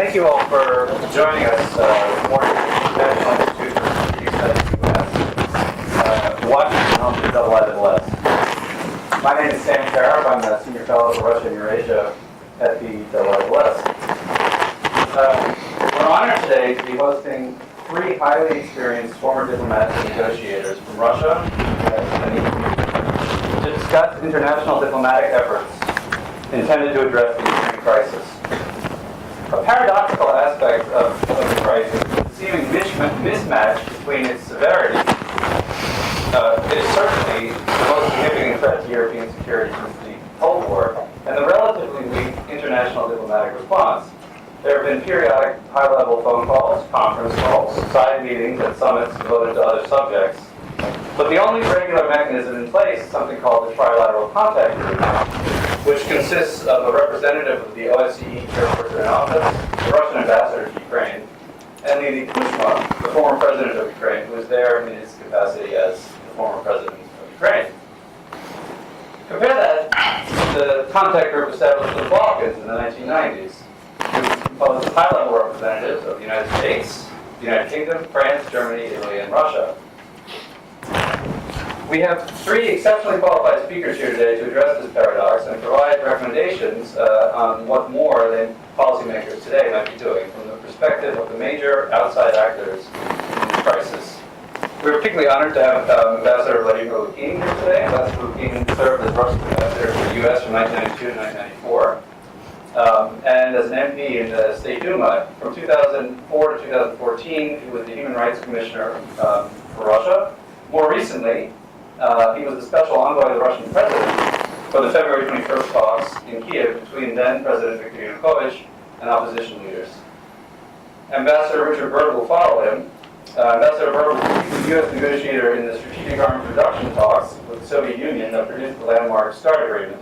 Thank you all for joining us this morning at the National Institute for Strategic Studies U.S. Washington, home to IIS. My name is Sam Karab. I'm the Senior Fellow for Russia and Eurasia at the IIS. We're honored today to be hosting three highly experienced former diplomats and negotiators from Russia and the EU to discuss international diplomatic efforts intended to address the Ukraine crisis. A paradoxical aspect of the crisis is the seeming mismatch between its severity. It is certainly the most significant threat to European security since the Cold War, and the relatively weak international diplomatic response. There have been periodic high-level phone calls, conference calls, side meetings, and summits devoted to other subjects. But the only regular mechanism in place is something called the Trilateral Contact Group, which consists of a representative of the OSCE chairperson in office, the Russian ambassador to Ukraine, and Leonid Kuchma, the former president of Ukraine, who is there in his capacity as the former president of Ukraine. Compare that to the contact group established in the Balkans in the 1990s, which is composed of high-level representatives of the United States, the United Kingdom, France, Germany, Italy, and Russia. We have three exceptionally qualified speakers here today to address this paradox and provide recommendations on what more than policymakers today might be doing from the perspective of the major outside actors in this crisis. We're particularly honored to have Ambassador Vladimir Lukin here today. Ambassador Lukin served as Russian ambassador to the U.S. from 1992 to 1994, and as an MP in the State Duma. From 2004 to 2014, he was the Human Rights Commissioner for Russia. More recently, he was the special envoy of the Russian president for the February 21st talks in Kiev between then President Viktor Yanukovych and opposition leaders. Ambassador Richard Burke will follow him. Ambassador Burke was the U.S. negotiator in the strategic arms reduction talks with the Soviet Union that produced the landmark START agreement.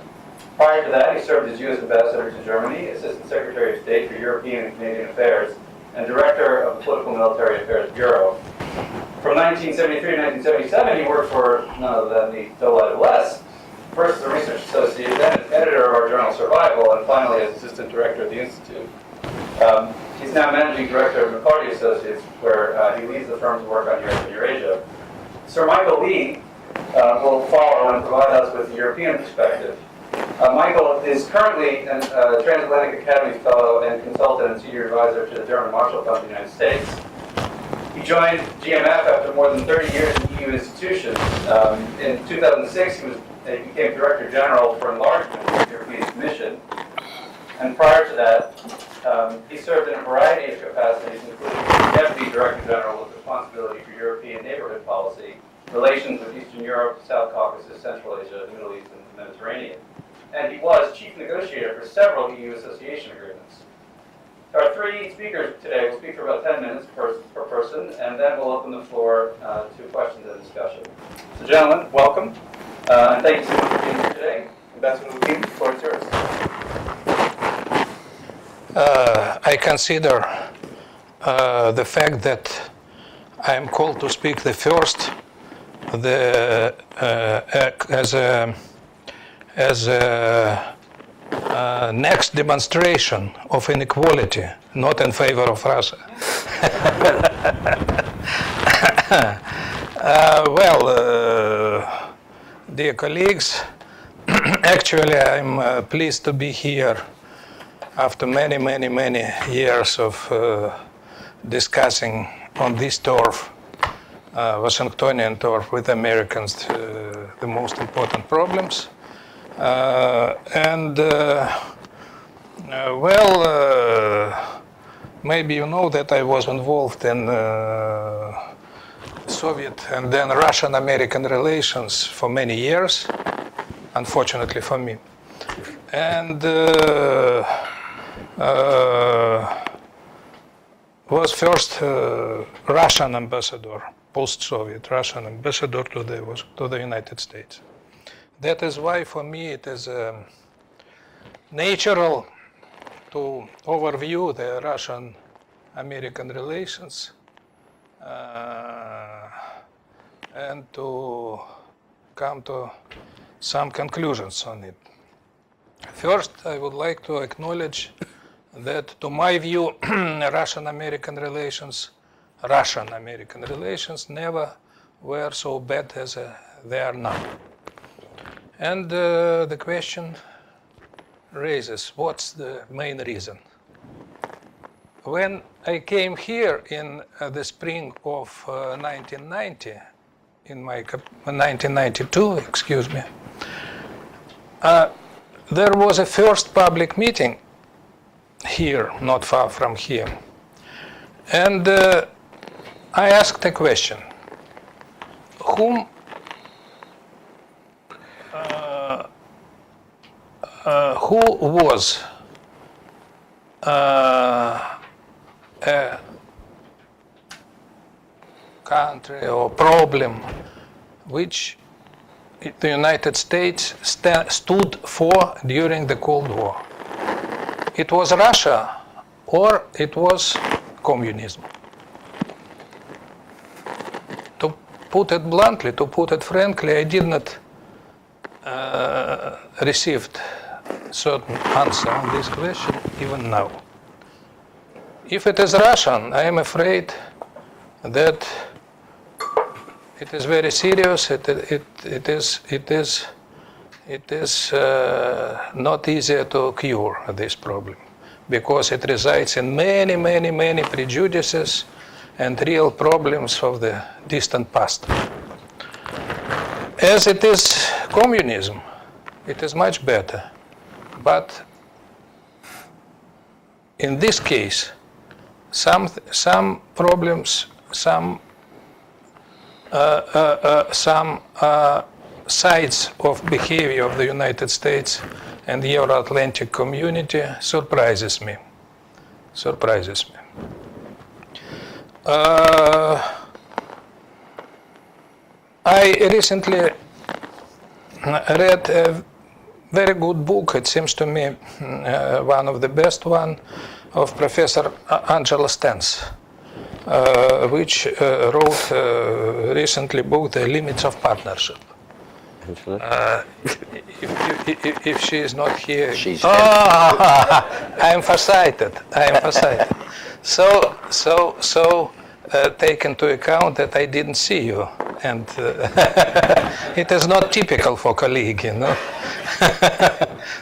Prior to that, he served as U.S. ambassador to Germany, Assistant Secretary of State for European and Canadian Affairs, and Director of the Political Military Affairs Bureau. From 1973 to 1977, he worked for none other than the IIS, first as a research associate, then as editor of our journal Survival, and finally as assistant director of the Institute. He's now managing director of McCarty Associates, where he leads the firm's work on Europe and Eurasia. Sir Michael Lee will follow and provide us with the European perspective. Michael is currently a Transatlantic Academy Fellow and consultant and senior advisor to the German Marshall Fund of the United States. He joined GMF after more than 30 years in EU institutions. In 2006, he became Director General for Enlargement of the European Commission. And prior to that, he served in a variety of capacities, including Deputy Director General with responsibility for European neighborhood policy, relations with Eastern Europe, South Caucasus, Central Asia, the Middle East, and the Mediterranean. And he was chief negotiator for several EU association agreements. Our three speakers today will speak for about 10 minutes per person, and then we'll open the floor to questions and discussion. So gentlemen, welcome, and thank you so much for being here today. Ambassador Lukin, the floor is yours. I consider the fact that I am called to speak the first as a next demonstration of inequality, not in favor of Russia. Dear colleagues, actually I'm pleased to be here after many years of discussing on this turf, Washingtonian turf, with Americans the most important problems. Maybe you know that I was involved in Soviet and then Russian-American relations for many years, unfortunately for me. And was first Russian ambassador, post-Soviet Russian ambassador to the United States. That is why for me it is natural to overview the Russian-American relations and to come to some conclusions on it. First, I would like to acknowledge that, to my view, Russian-American relations never were so bad as they are now. And the question raises, what's the main reason? When I came here in the spring of 1990, in my 1992, excuse me, there was a first public meeting here, not far from here. And I asked a question. Who was a country or problem which the United States stood for during the Cold War? It was Russia or it was communism? To put it bluntly, to put it frankly, I did not receive certain answer on this question even now. If it is Russian, I am afraid that it is very serious. It is not easier to cure this problem because it resides in many prejudices and real problems of the distant past. As it is communism, it is much better. But in this case, some problems, some sides of behavior of the United States and the Euro-Atlantic community surprises me. I recently read a very good book, it seems to me one of the best one, of Professor Angela Stans, which wrote recently book, The Limits of Partnership. If she is not here, I am farsighted. So take into account that I didn't see you, and it is not typical for colleague,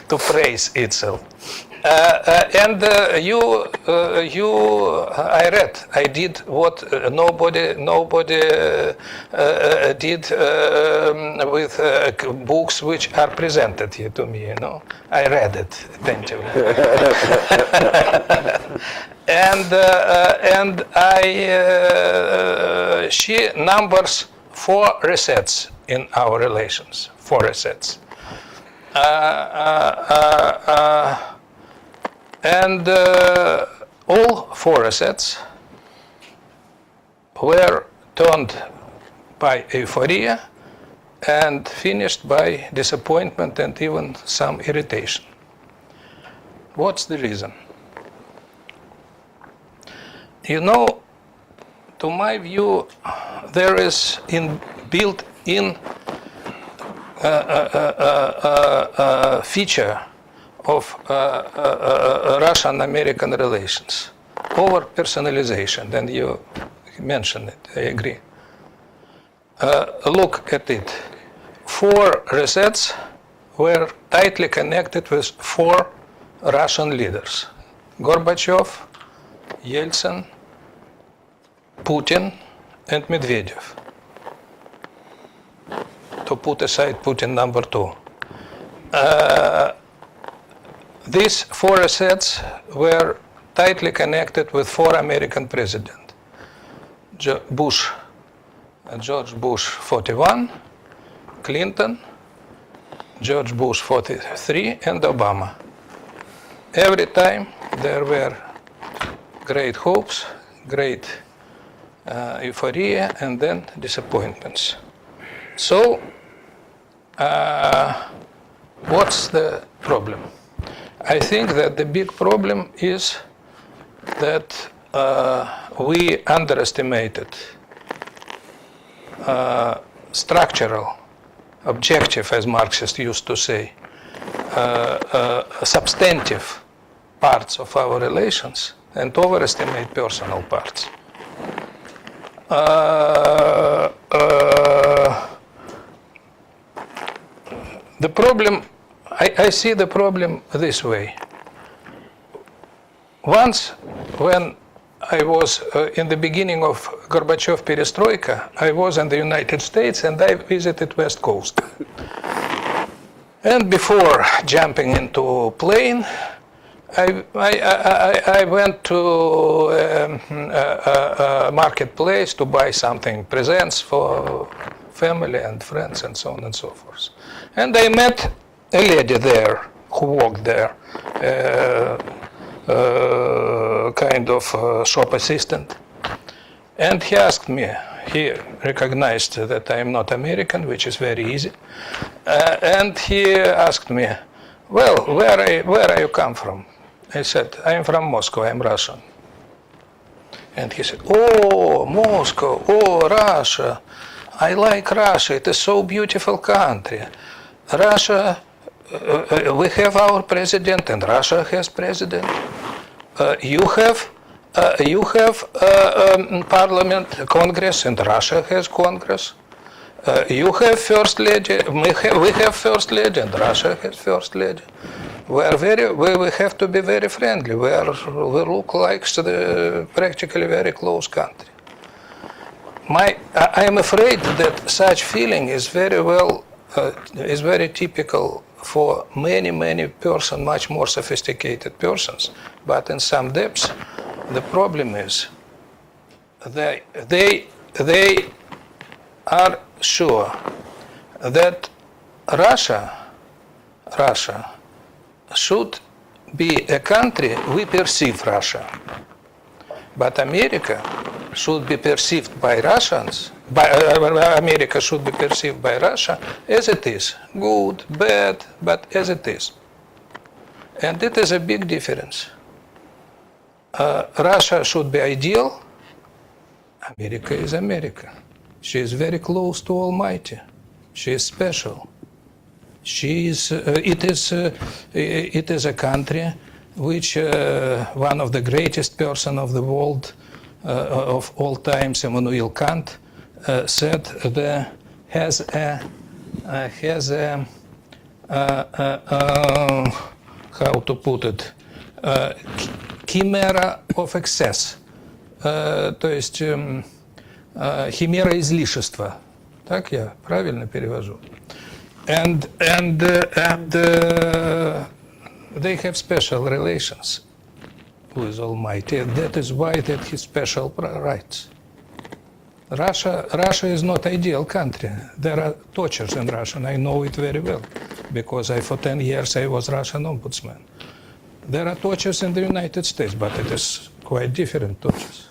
to praise itself. And I did what nobody did with books which are presented here to me. I read it attentively, and she numbers 4 resets in our relations. 4 resets. And all 4 resets were turned by euphoria and finished by disappointment and even some irritation. What's the reason? To my view, there is built-in feature of Russian-American relations, over-personalization, and you mentioned it, I agree. Look at it. 4 resets were tightly connected with 4 Russian leaders: Gorbachev, Yeltsin, Putin, and Medvedev. To put aside Putin number 2. These 4 resets were tightly connected with 4 American presidents: George Bush 41, Clinton, George Bush 43, and Obama. Every time there were great hopes, great euphoria, and then disappointments. So, what's the problem? I think that the big problem is that we underestimated structural, objective, as Marxists used to say, substantive parts of our relations and overestimate personal parts. The problem, I see the problem this way. Once, when I was in the beginning of Gorbachev perestroika, I was in the United States and I visited West Coast. And before jumping into a plane, I went to a marketplace to buy something, presents for family and friends and so on and so forth. And I met a lady there who worked there, kind of shop assistant. And he asked me, he recognized that I am not American, which is very easy. And he asked me, well, where are you come from? I said, I am from Moscow, I am Russian. And he said, oh, Moscow, oh, Russia. I like Russia, it is so beautiful country. Russia, we have our president and Russia has president. You have parliament, Congress, and Russia has Congress. You have first lady, we have first lady, and Russia has first lady. We have to be very friendly. We look like the practically very close country. I am afraid that such feeling is very typical for many persons, much more sophisticated persons. But in some depths, the problem is they are sure that Russia should be a country we perceive Russia. But America should be perceived by Russians, America should be perceived by Russia as it is, good, bad, but as it is. And it is a big difference. Russia should be ideal, America is America. She is very close to Almighty. She is special. It is a country which one of the greatest person of the world of all times, Immanuel Kant, said there has a how to put it, chimera of excess, то есть химера излишества, так я правильно перевожу? And they have special relations with Almighty, and that is why that his special rights. Russia is not ideal country. There are tortures in Russia, and I know it very well, because for 10 years I was Russian ombudsman. There are tortures in the United States, but it is quite different tortures.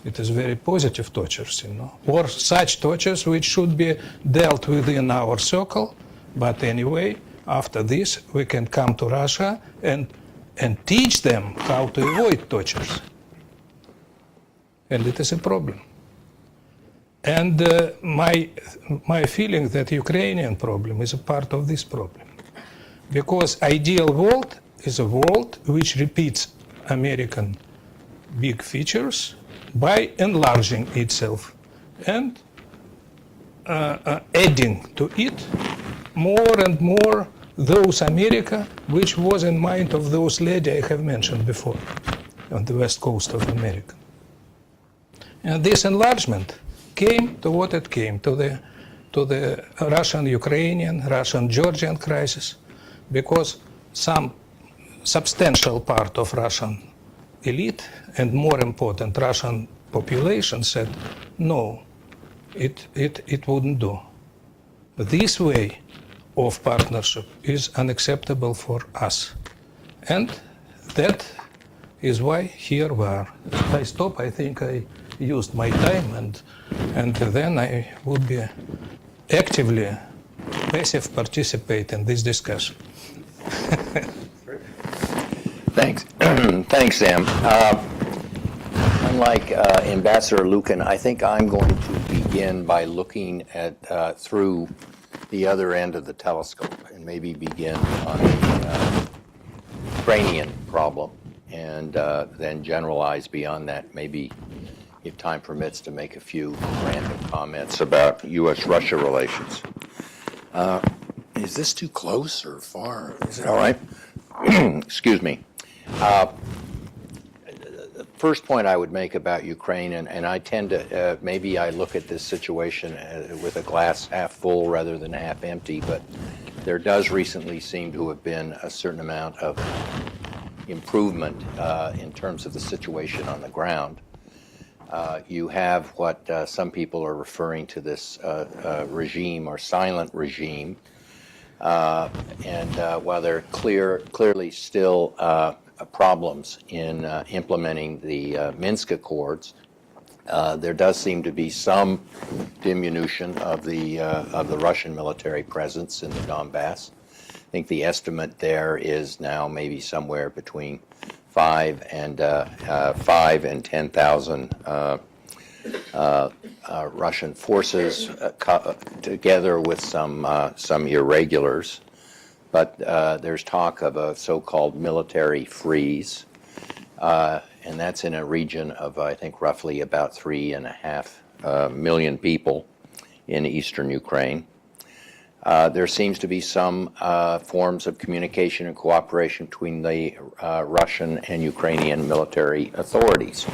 It is very positive tortures, or such tortures which should be dealt with in our circle, but anyway, after this, we can come to Russia and teach them how to avoid tortures. And it is a problem. And my feeling that Ukrainian problem is a part of this problem. Because ideal world is a world which repeats American big features by enlarging itself and adding to it more and more those America which was in mind of those lady I have mentioned before on the west coast of America. And this enlargement came to what it came, to the Russian-Ukrainian, Russian-Georgian crisis, because some substantial part of Russian elite and more important Russian population said, no, it wouldn't do. This way of partnership is unacceptable for us. And that is why here we are. If I stop, I think I used my time, and then I would be actively passive participate in this discussion. Thanks. Thanks, Sam. Unlike Ambassador Lukin, I think I'm going to begin by looking at through the other end of the telescope and maybe begin on the Ukrainian problem, and then generalize beyond that, maybe if time permits, to make a few random comments about U.S.-Russia relations. Is this too close or far? Is it all right? Excuse me. The first point I would make about Ukraine, and I tend to, maybe I look at this situation with a glass half full rather than half empty, but there does recently seem to have been a certain amount of improvement in terms of the situation on the ground. You have what some people are referring to this regime or silent regime, and while there are clearly still problems in implementing the Minsk Accords, there does seem to be some diminution of the Russian military presence in the Donbass. I think the estimate there is now maybe somewhere between 5 and 10,000 Russian forces together with some irregulars. But there's talk of a so-called military freeze, and that's in a region of, I think, roughly about 3.5 million people in eastern Ukraine. There seems to be some forms of communication and cooperation between the Russian and Ukrainian military authorities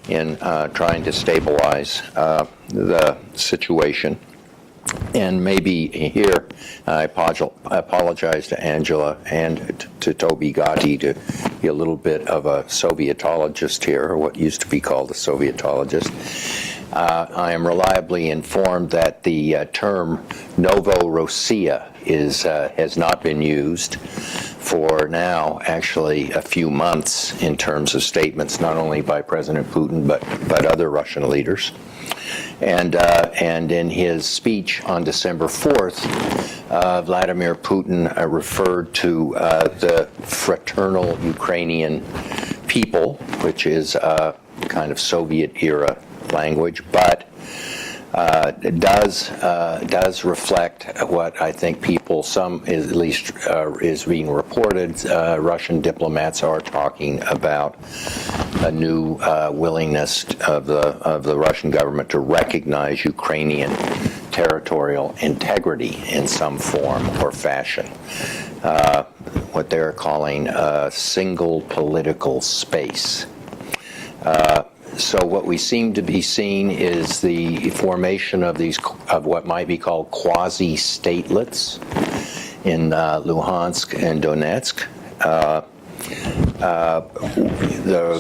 in trying to stabilize the situation. And maybe here, I apologize to Angela and to Toby Gotti to be a little bit of a Sovietologist here, or what used to be called a Sovietologist. I am reliably informed that the term Novorossiya has not been used for now actually a few months in terms of statements, not only by President Putin, but other Russian leaders. And in his speech on December 4th, Vladimir Putin referred to the fraternal Ukrainian people, which is kind of Soviet-era language, but it does reflect what I think people, some at least is being reported. Russian diplomats are talking about a new willingness of the Russian government to recognize Ukrainian territorial integrity in some form or fashion. What they're calling a single political space. So what we seem to be seeing is the formation of what might be called quasi-statelets in Luhansk and Donetsk.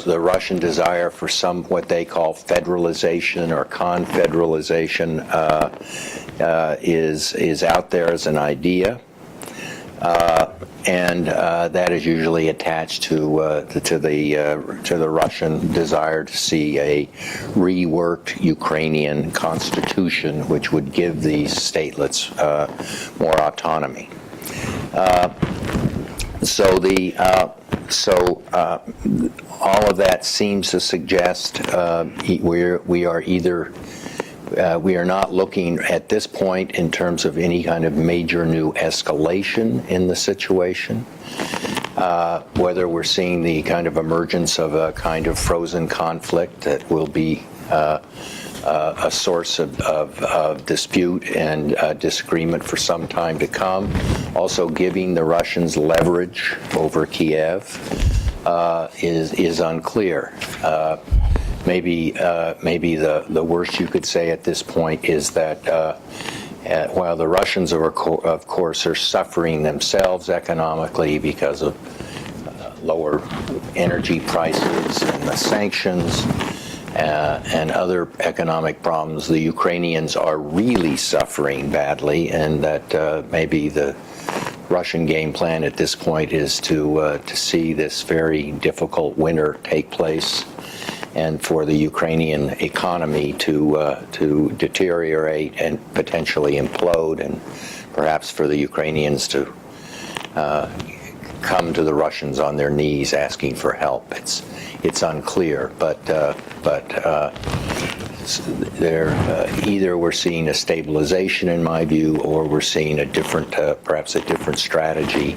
The Russian desire for some what they call federalization or confederalization is out there as an idea. And that is usually attached to the Russian desire to see a reworked Ukrainian constitution, which would give these statelets more autonomy. All of that seems to suggest we are not looking at this point in terms of any kind of major new escalation in the situation. Whether we're seeing the kind of emergence of a kind of frozen conflict that will be a source of dispute and disagreement for some time to come. Also giving the Russians leverage over Kiev is unclear. Maybe the worst you could say at this point is that while the Russians, of course, are suffering themselves economically because of lower energy prices and the sanctions and other economic problems, the Ukrainians are really suffering badly, and that maybe the Russian game plan at this point is to see this very difficult winter take place, and for the Ukrainian economy to deteriorate and potentially implode, and perhaps for the Ukrainians to come to the Russians on their knees asking for help. It's unclear, but either we're seeing a stabilization, in my view, or we're seeing a different, perhaps a different strategy,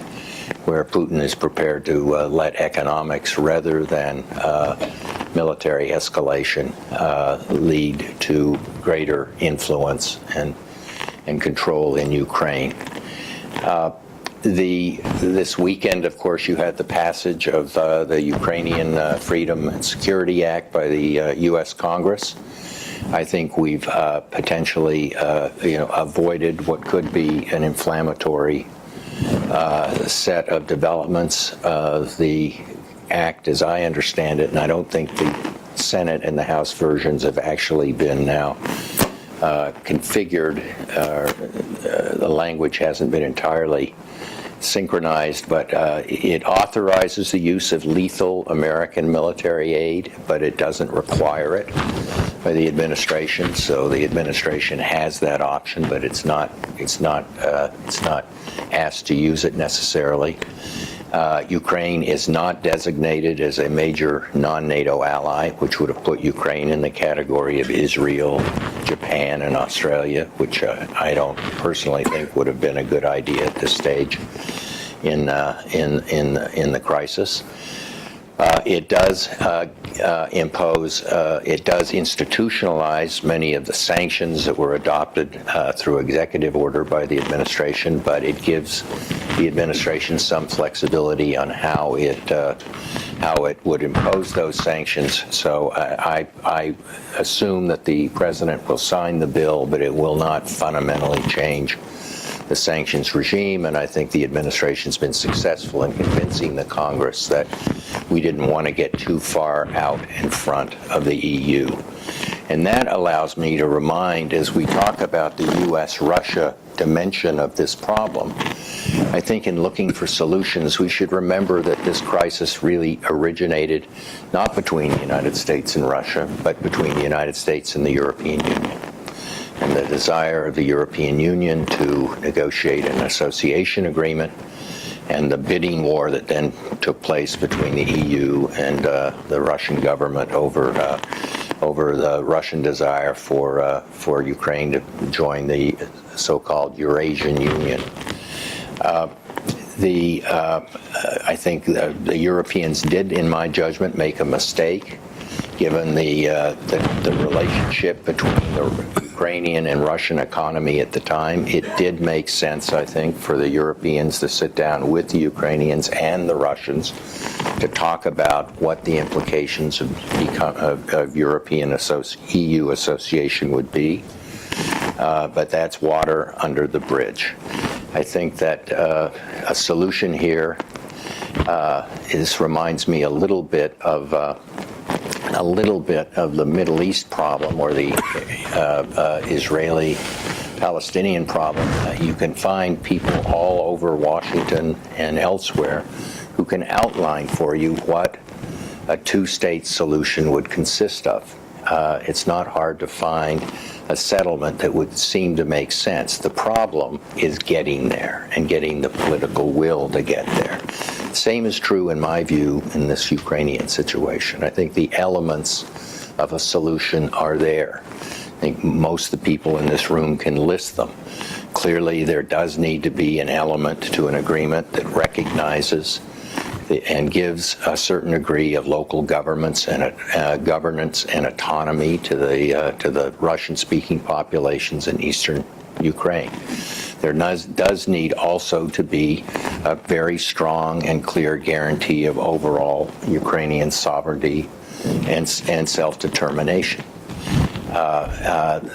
where Putin is prepared to let economics rather than military escalation lead to greater influence and control in Ukraine. This weekend, of course, you had the passage of the Ukrainian Freedom and Security Act by the U.S. Congress. I think we've potentially, avoided what could be an inflammatory set of developments. The act, as I understand it, and I don't think the Senate and the House versions have actually been now configured. The language hasn't been entirely synchronized, but it authorizes the use of lethal American military aid, but it doesn't require it by the administration. So the administration has that option, but it's not asked to use it necessarily. Ukraine is not designated as a major non-NATO ally, which would have put Ukraine in the category of Israel, Japan, and Australia, which I don't personally think would have been a good idea at this stage in the crisis. It does institutionalize many of the sanctions that were adopted through executive order by the administration, but it gives the administration some flexibility on how it would impose those sanctions. So I assume that the president will sign the bill, but it will not fundamentally change the sanctions regime, and I think the administration's been successful in convincing the Congress that we didn't want to get too far out in front of the EU. And that allows me to remind, as we talk about the U.S.-Russia dimension of this problem, I think in looking for solutions, we should remember that this crisis really originated not between the United States and Russia, but between the United States and the European Union. And the desire of the European Union to negotiate an association agreement, and the bidding war that then took place between the EU and the Russian government over the Russian desire for Ukraine to join the so-called Eurasian Union. I think the Europeans did, in my judgment, make a mistake, given the relationship between the Ukrainian and Russian economy at the time. It did make sense, I think, for the Europeans to sit down with the Ukrainians and the Russians to talk about what the implications of European EU association would be. But that's water under the bridge. I think that a solution here, this reminds me a little bit of the Middle East problem, or the Israeli-Palestinian problem. You can find people all over Washington and elsewhere who can outline for you what a two-state solution would consist of. It's not hard to find a settlement that would seem to make sense. The problem is getting there and getting the political will to get there. Same is true, in my view, in this Ukrainian situation. I think the elements of a solution are there. I think most of the people in this room can list them. Clearly, there does need to be an element to an agreement that recognizes and gives a certain degree of local governments and governance and autonomy to the Russian-speaking populations in eastern Ukraine. There does need also to be a very strong and clear guarantee of overall Ukrainian sovereignty and self-determination.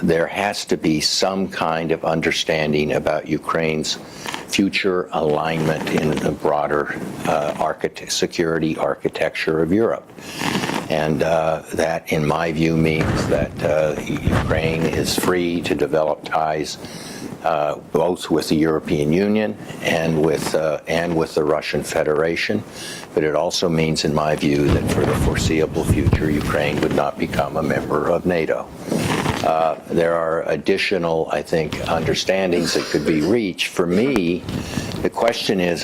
There has to be some kind of understanding about Ukraine's future alignment in the broader security architecture of Europe. And that, in my view, means that Ukraine is free to develop ties both with the European Union and with the Russian Federation. But it also means, in my view, that for the foreseeable future, Ukraine would not become a member of NATO. There are additional, I think, understandings that could be reached. For me, the question is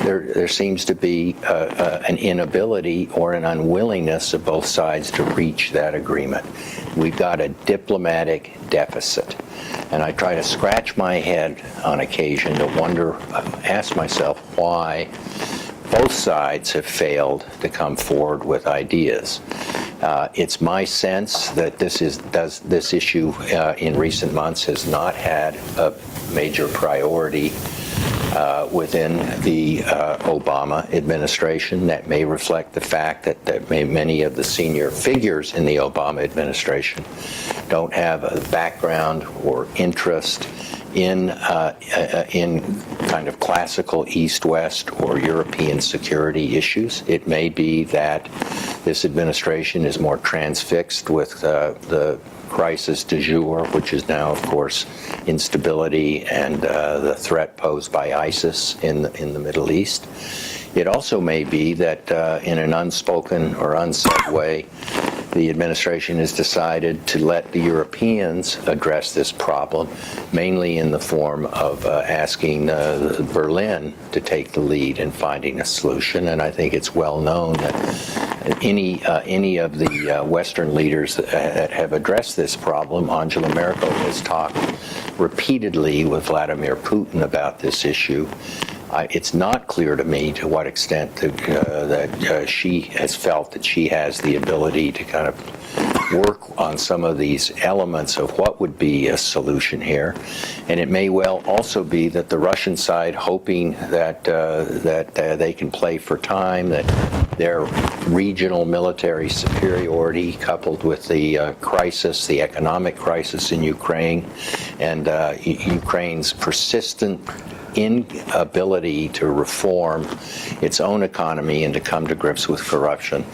there seems to be an inability or an unwillingness of both sides to reach that agreement. We've got a diplomatic deficit. And I try to scratch my head on occasion to ask myself why both sides have failed to come forward with ideas. It's my sense that this issue in recent months has not had a major priority within the Obama administration. That may reflect the fact that many of the senior figures in the Obama administration don't have a background or interest in kind of classical East-West or European security issues. It may be that this administration is more transfixed with the crisis du jour, which is now, of course, instability and the threat posed by ISIS in the Middle East. It also may be that in an unspoken or unsaid way, the administration has decided to let the Europeans address this problem, mainly in the form of asking Berlin to take the lead in finding a solution. And I think it's well known that any of the Western leaders that have addressed this problem, Angela Merkel has talked repeatedly with Vladimir Putin about this issue. It's not clear to me to what extent that she has felt that she has the ability to kind of work on some of these elements of what would be a solution here. And it may well also be that the Russian side, hoping that they can play for time, that their regional military superiority coupled with the crisis, the economic crisis in Ukraine, and Ukraine's persistent inability to reform its own economy and to come to grips with corruption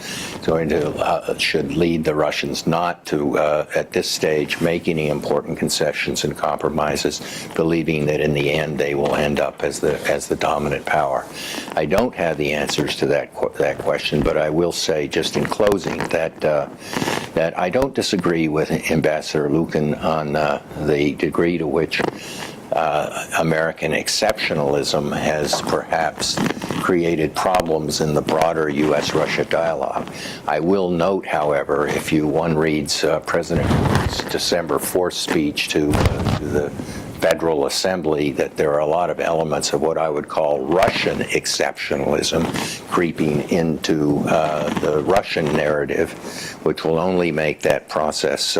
should lead the Russians not to, at this stage, make any important concessions and compromises, believing that in the end they will end up as the dominant power. I don't have the answers to that question, but I will say, just in closing, that I don't disagree with Ambassador Lukin on the degree to which American exceptionalism has perhaps created problems in the broader U.S.-Russia dialogue. I will note, however, if one reads President Putin's December 4th speech to the Federal Assembly, that there are a lot of elements of what I would call Russian exceptionalism creeping into the Russian narrative, which will only make that process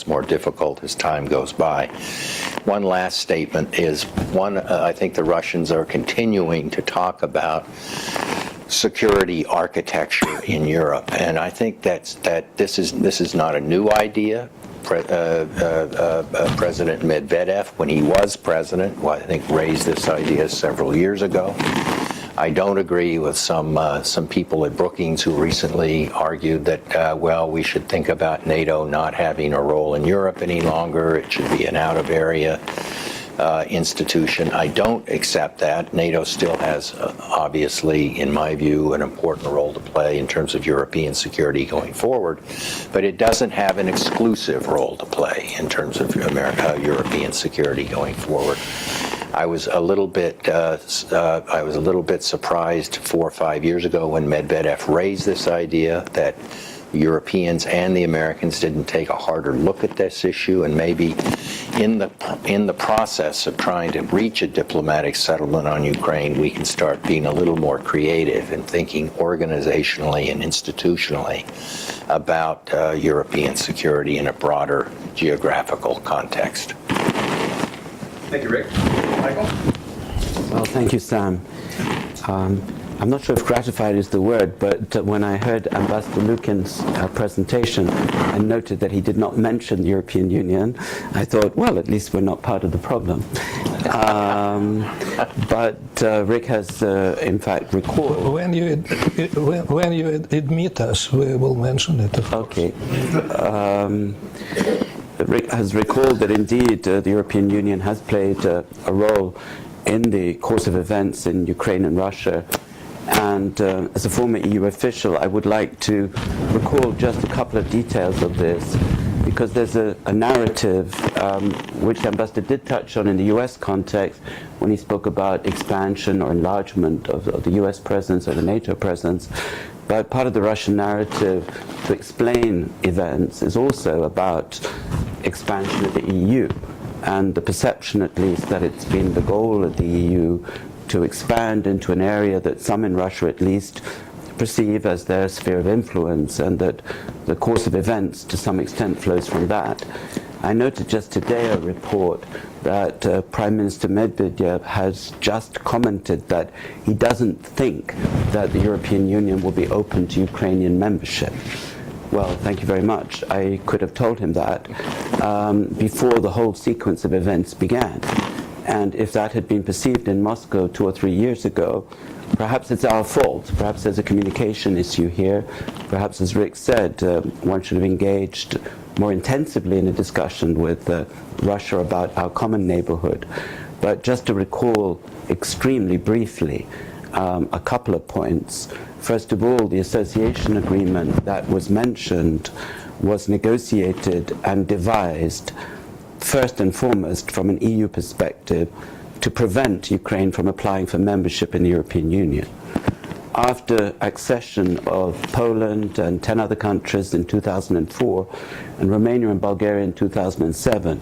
more difficult as time goes by. One last statement is I think the Russians are continuing to talk about security architecture in Europe, and I think that this is not a new idea. President Medvedev, when he was president, I think raised this idea several years ago. I don't agree with some people at Brookings who recently argued that, we should think about NATO not having a role in Europe any longer. It should be an out-of-area institution. I don't accept that. NATO still has, obviously, in my view, an important role to play in terms of European security going forward, but it doesn't have an exclusive role to play in terms of European security going forward. I was a little bit surprised 4 or 5 years ago when Medvedev raised this idea that Europeans and the Americans didn't take a harder look at this issue, and maybe in the process of trying to reach a diplomatic settlement on Ukraine, we can start being a little more creative and thinking organizationally and institutionally about European security in a broader geographical context. Thank you, Rick. Michael? Well, thank you, Sam. I'm not sure if gratified is the word, but when I heard Ambassador Lukin's presentation and noted that he did not mention the European Union, I thought, well, at least we're not part of the problem. But Rick has, in fact, recalled... When you admit us, we will mention it. Okay. Rick has recalled that indeed the European Union has played a role in the course of events in Ukraine and Russia. And as a former EU official, I would like to recall just a couple of details of this, because there's a narrative which the ambassador did touch on in the US context when he spoke about expansion or enlargement of the US presence or the NATO presence. But part of the Russian narrative to explain events is also about expansion of the EU, and the perception, at least, that it's been the goal of the EU to expand into an area that some in Russia, at least, perceive as their sphere of influence, and that the course of events, to some extent, flows from that. I noted just today a report that Prime Minister Medvedev has just commented that he doesn't think that the European Union will be open to Ukrainian membership. Well, thank you very much. I could have told him that before the whole sequence of events began. And if that had been perceived in Moscow 2 or 3 years ago, perhaps it's our fault. Perhaps there's a communication issue here. Perhaps, as Rick said, one should have engaged more intensively in a discussion with Russia about our common neighborhood. But just to recall extremely briefly a couple of points. First of all, the association agreement that was mentioned was negotiated and devised first and foremost from an EU perspective to prevent Ukraine from applying for membership in the European Union. After accession of Poland and 10 other countries in 2004 and Romania and Bulgaria in 2007,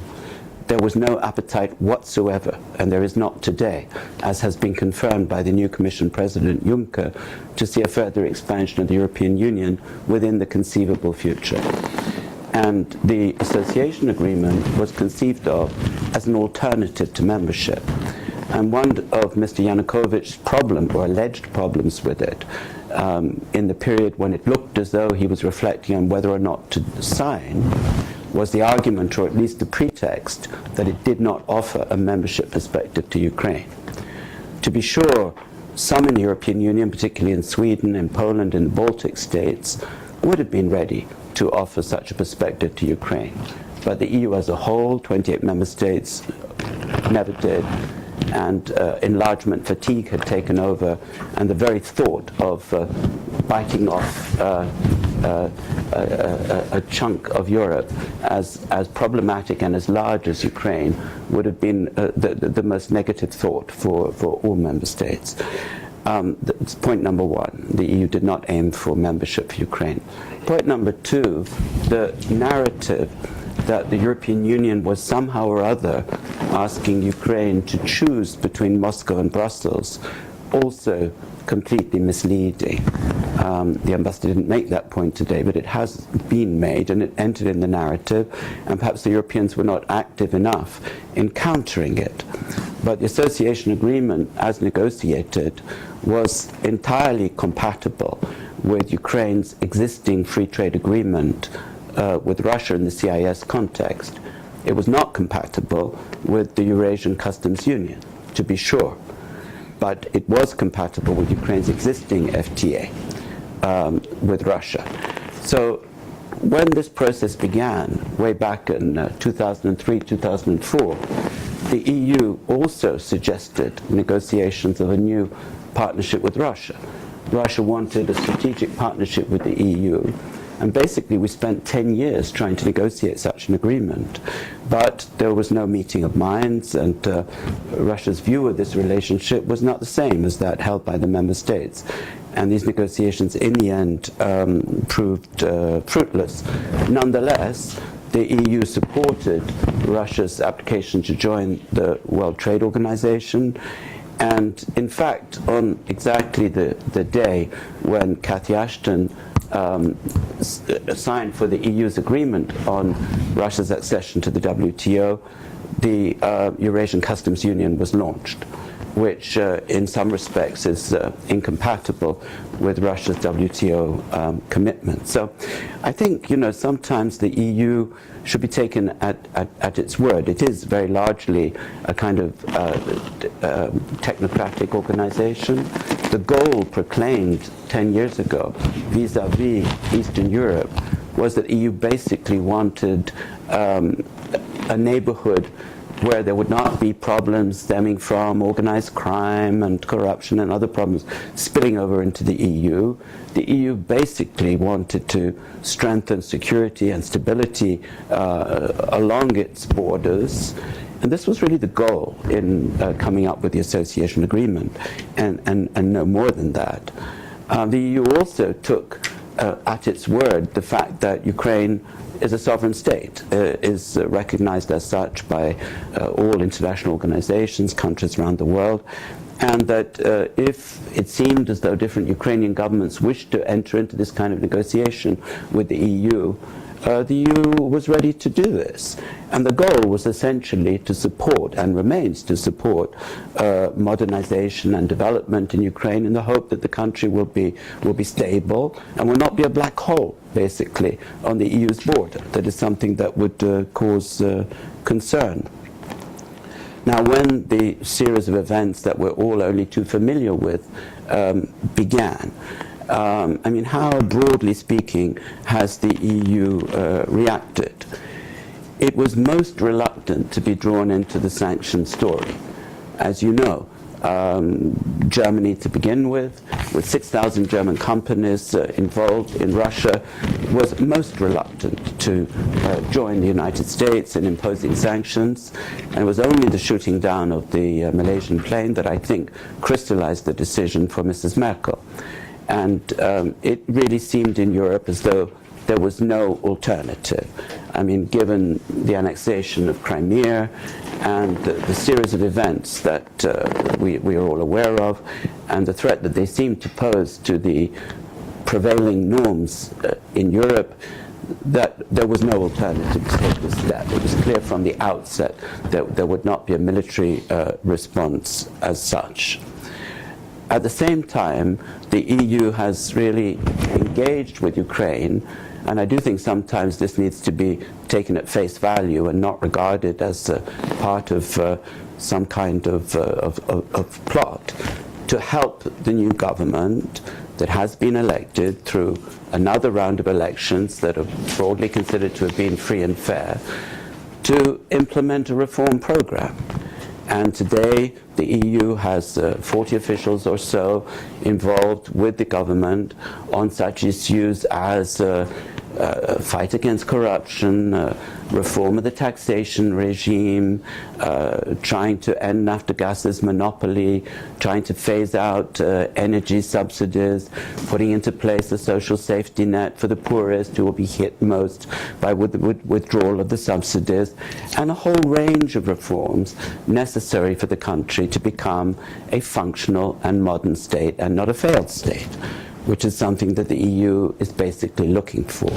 there was no appetite whatsoever, and there is not today, as has been confirmed by the new Commission President Juncker, to see a further expansion of the European Union within the conceivable future. And the association agreement was conceived of as an alternative to membership. And one of Mr. Yanukovych's problem, or alleged problems with it, in the period when it looked as though he was reflecting on whether or not to sign, was the argument, or at least the pretext, that it did not offer a membership perspective to Ukraine. To be sure, some in the European Union, particularly in Sweden, in Poland, in the Baltic states, would have been ready to offer such a perspective to Ukraine. But the EU as a whole, 28 member states, never did. And enlargement fatigue had taken over, and the very thought of biting off a chunk of Europe as problematic and as large as Ukraine would have been the most negative thought for all member states. That's point number one. The EU did not aim for membership for Ukraine. Point number two, the narrative that the European Union was somehow or other asking Ukraine to choose between Moscow and Brussels, also completely misleading. The ambassador didn't make that point today, but it has been made, and it entered in the narrative, and perhaps the Europeans were not active enough in countering it. But the association agreement, as negotiated, was entirely compatible with Ukraine's existing free trade agreement with Russia in the CIS context. It was not compatible with the Eurasian Customs Union, to be sure, but it was compatible with Ukraine's existing FTA with Russia. So when this process began, way back in 2003, 2004, the EU also suggested negotiations of a new partnership with Russia. Russia wanted a strategic partnership with the EU, and basically we spent 10 years trying to negotiate such an agreement. But there was no meeting of minds, and Russia's view of this relationship was not the same as that held by the member states. And these negotiations in the end proved fruitless. Nonetheless, the EU supported Russia's application to join the World Trade Organization. And in fact, on exactly the day when Cathy Ashton signed for the EU's agreement on Russia's accession to the WTO, the Eurasian Customs Union was launched, which in some respects is incompatible with Russia's WTO commitment. So I think, sometimes the EU should be taken at its word. It is very largely a kind of technocratic organization. The goal proclaimed 10 years ago vis-à-vis Eastern Europe was that the EU basically wanted a neighborhood where there would not be problems stemming from organized crime and corruption and other problems spilling over into the EU. The EU basically wanted to strengthen security and stability along its borders. And this was really the goal in coming up with the association agreement, and no more than that. The EU also took at its word the fact that Ukraine is a sovereign state, is recognized as such by all international organizations, countries around the world, and that if it seemed as though different Ukrainian governments wished to enter into this kind of negotiation with the EU was ready to do this. And the goal was essentially to support, and remains to support, modernization and development in Ukraine in the hope that the country will be stable and will not be a black hole, basically, on the EU's border. That is something that would cause concern. Now, when the series of events that we're all only too familiar with began, I mean, how, broadly speaking, has the EU reacted? It was most reluctant to be drawn into the sanction story. As you know, Germany to begin with 6,000 German companies involved in Russia, was most reluctant to join the United States in imposing sanctions. And it was only the shooting down of the Malaysian plane that I think crystallized the decision for Mrs. Merkel. And it really seemed in Europe as though there was no alternative. I mean, given the annexation of Crimea and the series of events that we are all aware of, and the threat that they seem to pose to the prevailing norms in Europe, that there was no alternative to take this step. It was clear from the outset that there would not be a military response as such. At the same time, the EU has really engaged with Ukraine, and I do think sometimes this needs to be taken at face value and not regarded as part of some kind of plot, to help the new government that has been elected through another round of elections that are broadly considered to have been free and fair, to implement a reform program. And today, the EU has 40 officials or so involved with the government on such issues as fight against corruption, reform of the taxation regime, trying to end Naftogaz's monopoly, trying to phase out energy subsidies, putting into place a social safety net for the poorest who will be hit most by withdrawal of the subsidies, and a whole range of reforms necessary for the country to become a functional and modern state and not a failed state, which is something that the EU is basically looking for.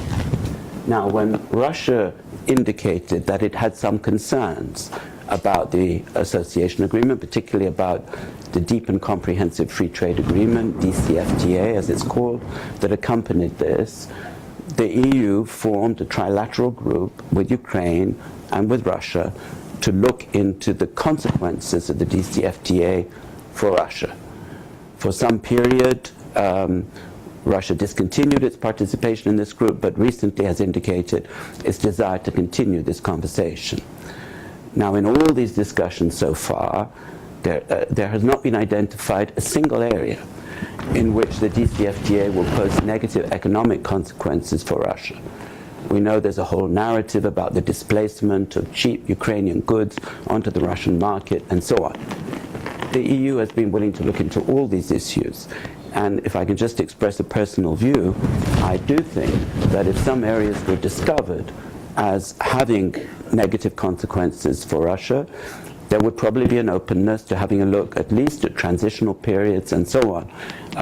Now, when Russia indicated that it had some concerns about the association agreement, particularly about the Deep and Comprehensive Free Trade Agreement, DCFTA as it's called, that accompanied this, the EU formed a trilateral group with Ukraine and with Russia to look into the consequences of the DCFTA for Russia. For some period, Russia discontinued its participation in this group, but recently has indicated its desire to continue this conversation. Now, in all these discussions so far, there has not been identified a single area in which the DCFTA will pose negative economic consequences for Russia. We know there's a whole narrative about the displacement of cheap Ukrainian goods onto the Russian market and so on. The EU has been willing to look into all these issues. And if I can just express a personal view, I do think that if some areas were discovered as having negative consequences for Russia, there would probably be an openness to having a look at least at transitional periods and so on,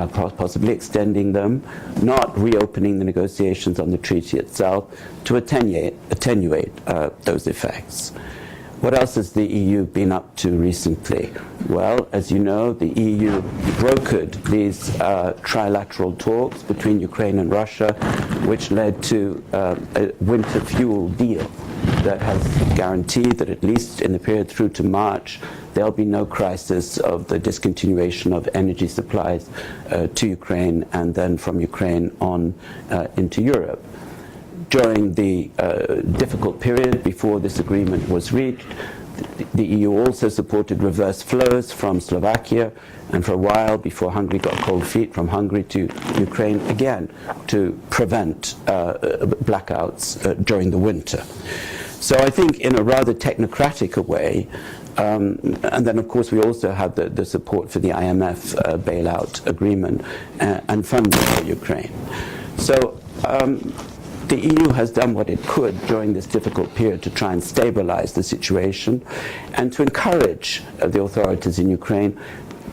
possibly extending them, not reopening the negotiations on the treaty itself to attenuate those effects. What else has the EU been up to recently? Well, as you know, the EU brokered these trilateral talks between Ukraine and Russia, which led to a winter fuel deal that has guaranteed that at least in the period through to March, there'll be no crisis of the discontinuation of energy supplies to Ukraine and then from Ukraine on into Europe. During the difficult period before this agreement was reached, the EU also supported reverse flows from Slovakia, and for a while before Hungary got cold feet, from Hungary to Ukraine, again to prevent blackouts during the winter. So I think in a rather technocratic way, and then of course we also have the support for the IMF bailout agreement and funding for Ukraine. So the EU has done what it could during this difficult period to try and stabilize the situation and to encourage the authorities in Ukraine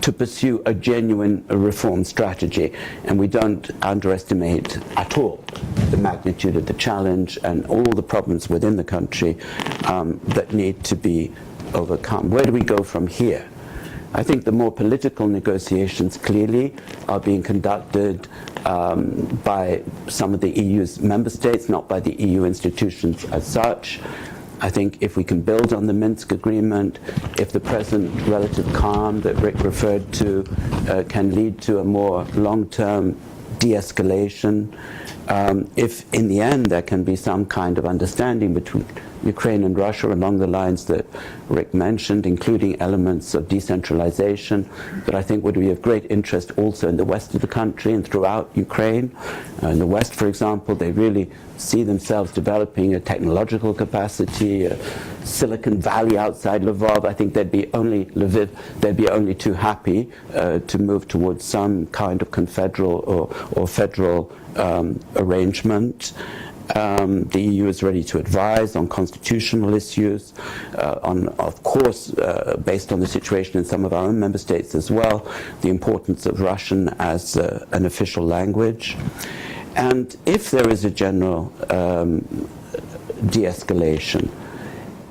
to pursue a genuine reform strategy. And we don't underestimate at all the magnitude of the challenge and all the problems within the country that need to be overcome. Where do we go from here? I think the more political negotiations clearly are being conducted by some of the EU's member states, not by the EU institutions as such. I think if we can build on the Minsk agreement, if the present relative calm that Rick referred to can lead to a more long-term de-escalation, if in the end there can be some kind of understanding between Ukraine and Russia along the lines that Rick mentioned, including elements of decentralization that I think would be of great interest also in the west of the country and throughout Ukraine. In the west, for example, they really see themselves developing a technological capacity, a Silicon Valley outside Lvov. I think they'd be only too happy to move towards some kind of confederal or federal arrangement. The EU is ready to advise on constitutional issues, of course, based on the situation in some of our own member states as well, the importance of Russian as an official language. And if there is a general de-escalation,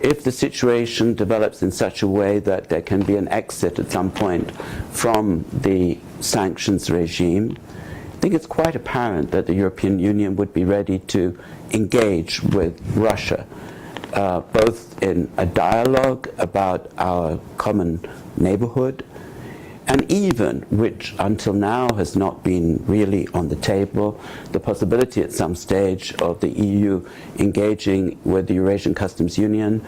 if the situation develops in such a way that there can be an exit at some point from the sanctions regime, I think it's quite apparent that the European Union would be ready to engage with Russia, both in a dialogue about our common neighborhood, and even, which until now has not been really on the table, the possibility at some stage of the EU engaging with the Eurasian Customs Union,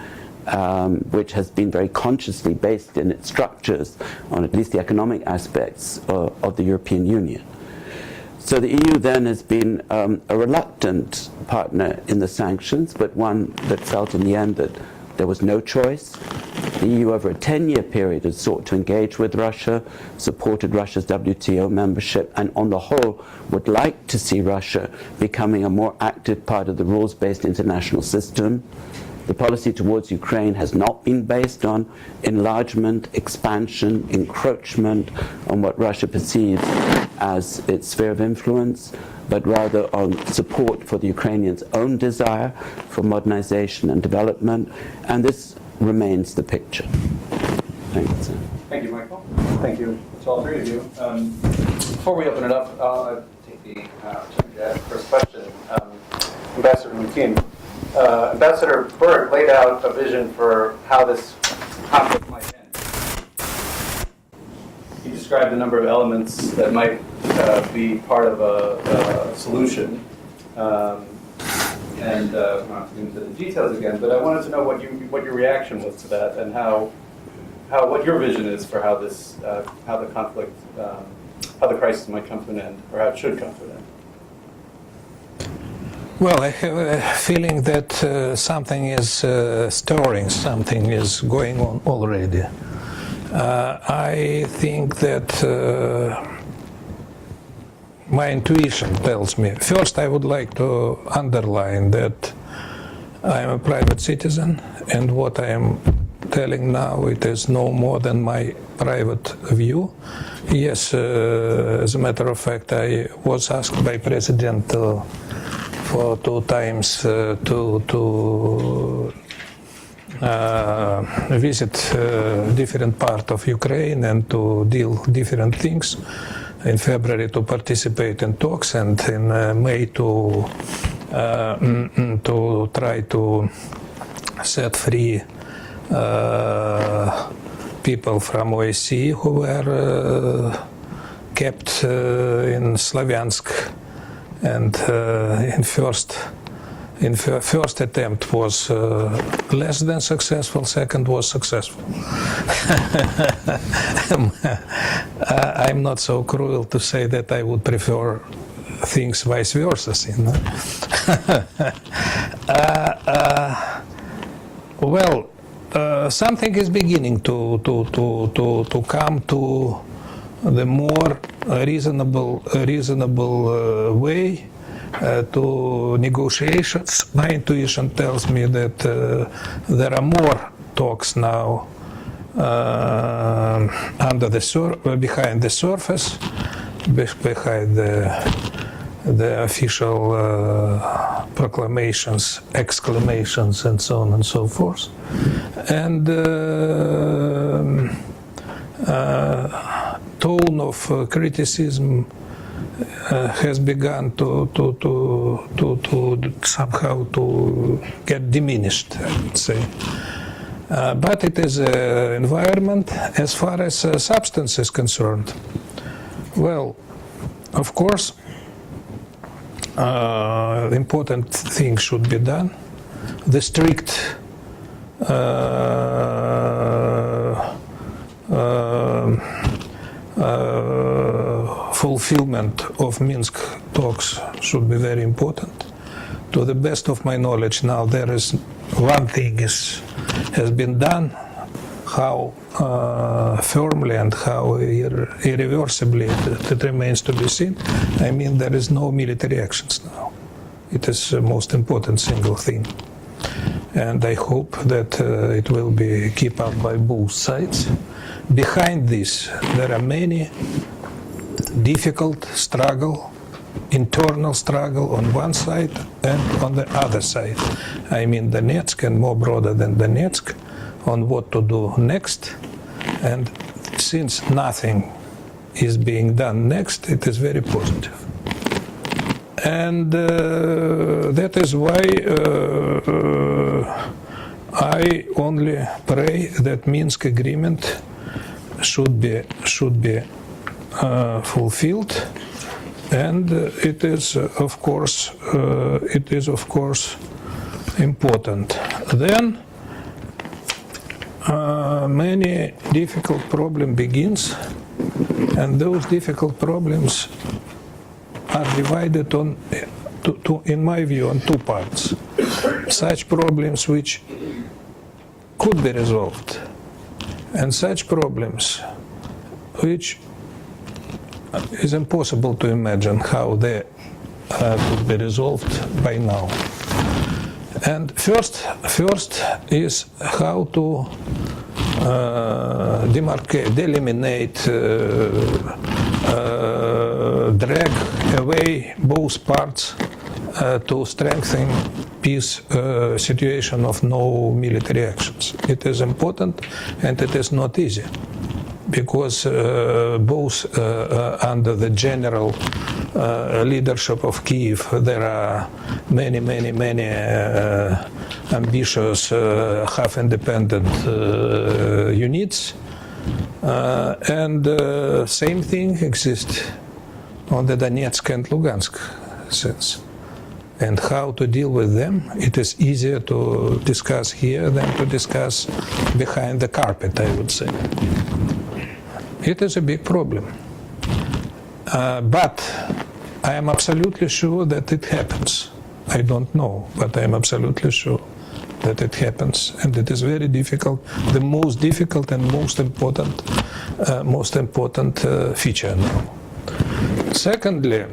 which has been very consciously based in its structures on at least the economic aspects of the European Union. So the EU then has been a reluctant partner in the sanctions, but one that felt in the end that there was no choice. The EU over a 10-year period has sought to engage with Russia, supported Russia's WTO membership, and on the whole would like to see Russia becoming a more active part of the rules-based international system. The policy towards Ukraine has not been based on enlargement, expansion, encroachment on what Russia perceives as its sphere of influence, but rather on support for the Ukrainians' own desire for modernization and development, and this remains the picture. Thanks. Thank you, Michael. Thank you to all three of you. Before we open it up, I'll take the opportunity to ask the first question. Ambassador Lukin, Ambassador Burke laid out a vision for how this conflict might end. He described a number of elements that might be part of a solution. And I'm not going to get into the details again, but I wanted to know what your reaction was to that, and what your vision is for how this how the conflict how the crisis might come to an end, or how it should come to an end. Well, I have a feeling that something is stirring, something is going on already. I think that my intuition tells me. First, I would like to underline that I am a private citizen, and what I am telling now, it is no more than my private view. Yes, as a matter of fact, I was asked by President for 2 times to visit different part of Ukraine and to deal different things. In February to participate in talks, and in May to try to set free people from OSCE who were kept in Slavyansk. And in first attempt was less than successful, second was successful. I'm not so cruel to say that I would prefer things vice versa, you know. Well, something is beginning to come to the more reasonable way, to negotiations. My intuition tells me that there are more talks now behind the surface, behind the official proclamations, exclamations, and so on and so forth. And tone of criticism has begun to somehow to get diminished, I would say. But it is an environment. As far as substance is concerned, well, of course, important things should be done. The strict fulfillment of Minsk talks should be very important. To the best of my knowledge, now there is one thing has been done. How firmly and how irreversibly it remains to be seen. I mean, there is no military actions now. It is the most important single thing. And I hope that it will be kept up by both sides. Behind this, there are many difficult struggle, internal struggle on one side and on the other side. I mean Donetsk and more broader than Donetsk, on what to do next. And since nothing is being done next, it is very positive. And that is why I only pray that Minsk agreement should be fulfilled. And it is of course important. Then many difficult problem begins, and those difficult problems are divided in my view, on two parts. Such problems which could be resolved, and such problems which is impossible to imagine how they could be resolved by now. And first is how to demarcate, delimitate, drag away both parts to strengthen peace situation of no military actions. It is important, and it is not easy, because both under the general leadership of Kiev, there are many ambitious, half-independent units, and same thing exists on the Donetsk and Lugansk sense. And how to deal with them, it is easier to discuss here than to discuss behind the carpet, I would say. It is a big problem. But I am absolutely sure that it happens. I don't know, but I am absolutely sure that it happens. And it is very difficult, the most difficult and most important feature now. Secondly,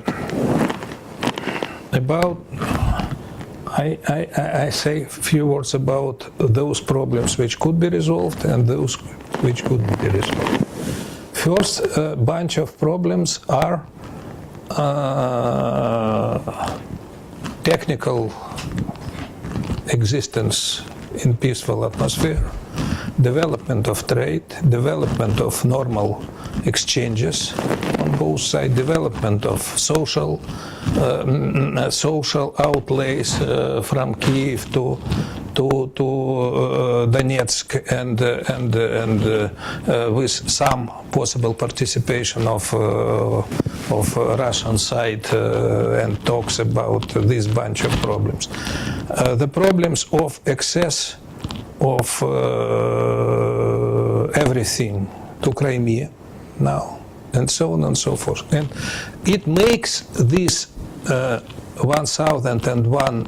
I say a few words about those problems which could be resolved and those which couldn't be resolved. First bunch of problems are technical existence in peaceful atmosphere, development of trade, development of normal exchanges on both sides, development of social outlays from Kiev to Donetsk, and with some possible participation of Russian side and talks about this bunch of problems. The problems of excess of everything to Crimea now, and so on and so forth. And it makes these 1001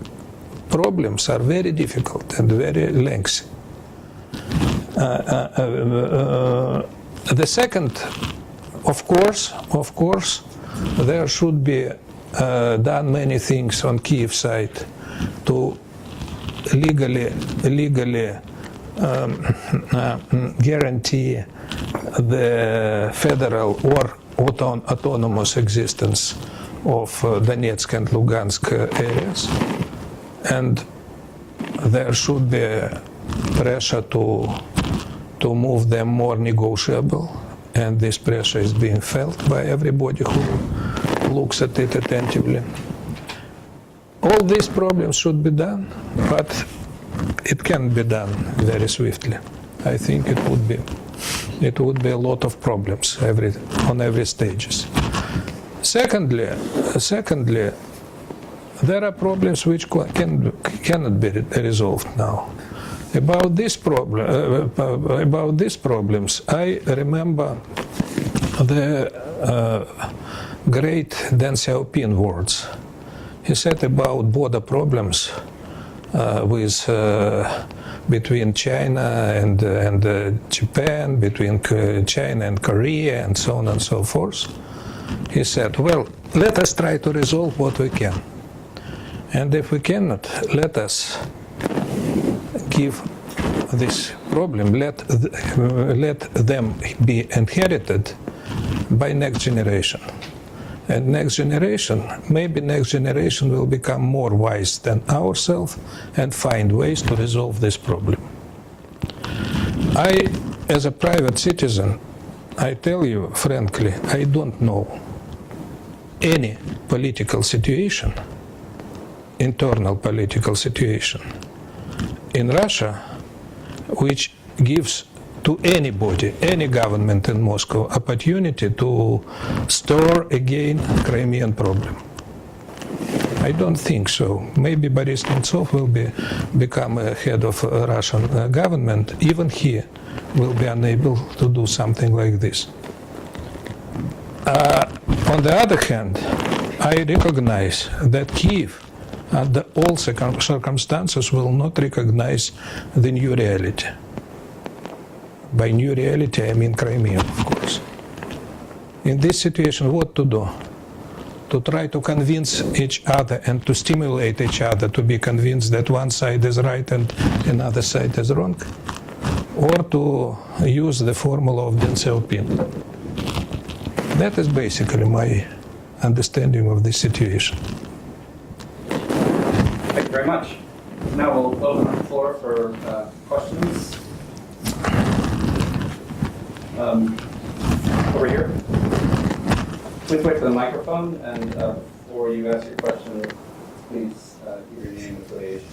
problems are very difficult and very lengthy. The second, of course, there should be done many things on Kiev side to legally guarantee the federal or autonomous existence of Donetsk and Lugansk areas, and there should be pressure to move them more negotiable, and this pressure is being felt by everybody who looks at it attentively. All these problems should be done, but it can be done very swiftly. I think it would be a lot of problems on every stages. Secondly, there are problems which cannot be resolved now. About these problems, I remember the great Deng Xiaoping words. He said about border problems between China and Japan, between China and Korea, and so on and so forth. He said, well, let us try to resolve what we can. And if we cannot, let us give this problem, let them be inherited by next generation. And maybe next generation will become more wise than ourselves and find ways to resolve this problem. I, as a private citizen, I tell you frankly, I don't know any political situation, internal political situation in Russia, which gives to anybody, any government in Moscow, opportunity to stir again Crimean problem. I don't think so. Maybe Boris Nemtsov will become a head of Russian government. Even he will be unable to do something like this. On the other hand, I recognize that Kiev, under all circumstances, will not recognize the new reality. By new reality, I mean Crimea, of course. In this situation, what to do? To try to convince each other and to stimulate each other to be convinced that one side is right and another side is wrong? Or to use the formula of Deng Xiaoping? That is basically my understanding of this situation. Thank you very much. Now we'll open the floor for questions. Over here. Please wait for the microphone, and before you ask your question, please give your name and affiliation.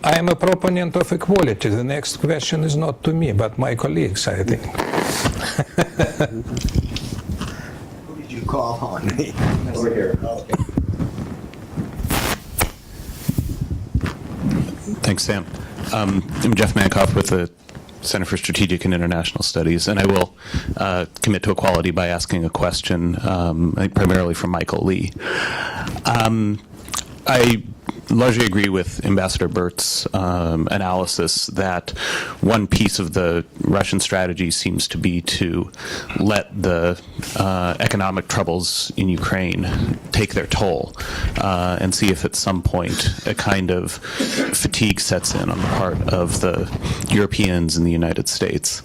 I'm a proponent of equality. The next question is not to me, but my colleagues, I think. Who did you call on me? Over here. Okay. Thanks, Sam. I'm Jeff Mankoff with the Center for Strategic and International Studies, and I will commit to equality by asking a question, primarily from Michael Lee. I largely agree with Ambassador Burke's analysis that one piece of the Russian strategy seems to be to let the economic troubles in Ukraine take their toll and see if at some point a kind of fatigue sets in on the part of the Europeans and the United States.